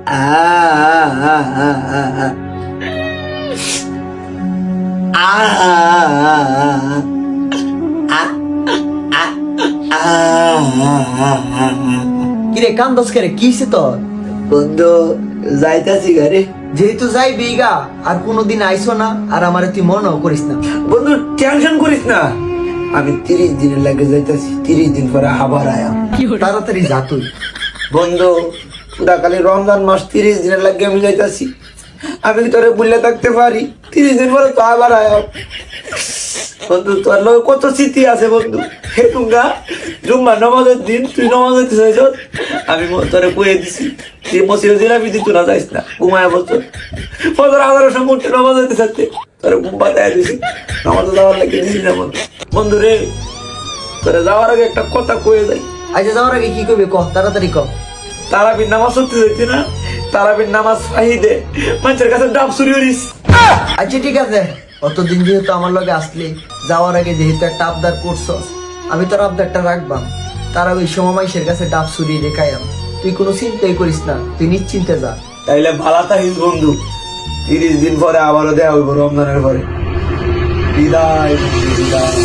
কিরে কান্দস করে কিছে তোর? বন্ধু যাইতাছি ঘরে। যেহেতু যাই বেগা আর কোনোদিন আইসো না, আর আমারে তুই মনেও করিস না। বন্ধু টেনশন করিস না, আমি 30 দিনের লাগে যাইতাছি, 30 দিন পরে আবার আয়া। তাড়াতাড়ি যা তুই। বন্ধু পুরাকালি রমজান মাস 30 দিনের লাগে আমি যাইতাছি, আমি কি তোরে বুঝলে থাকতে পারি? 30 দিন পরে তো আবার আয়া। বন্ধু তোর লোক কত স্মৃতি আছে বন্ধু। হে তুঙ্গা জুম্মা নামাজের দিন তুই নামাজ হইতে চাইছ, আমি তোরে কয়ে দিছি তুই মসজিদে জিলাপি দিত না, যাইস না, ঘুমায় বলতো ফজর আদারের সময় উঠতে নামাজ হইতে চাচ্ছে, তোরে ঘুম পাতায় দিছি, নামাজে যাওয়ার লাগে দিছি না। বন্ধু বন্ধু রে, তোরে যাওয়ার আগে একটা কথা কয়ে যাই। আচ্ছা যাওয়ার আগে কি করবি ক, তাড়াতাড়ি ক। তারাবির নামাজ হতে যাইতি না, তারাবির নামাজ ফাহিদে মানুষের কাছে ডাব চুরি করিস। আচ্ছা ঠিক আছে, অতদিন যেহেতু আমার লগে আসলি, যাওয়ার আগে যেহেতু একটা আবদার করছস, আমি তোর আবদারটা রাখবাম। তারা ওই সময় মাইশের কাছে ডাব সুরিয়ে রেখাইয়াম, তুই কোনো চিন্তাই করিস না, তুই নিশ্চিন্তে যা। তাইলে ভালো থাকিস বন্ধু, 30 দিন পরে আবারও দেয়া হইব রমজানের পরে। বিদায় বিদায়।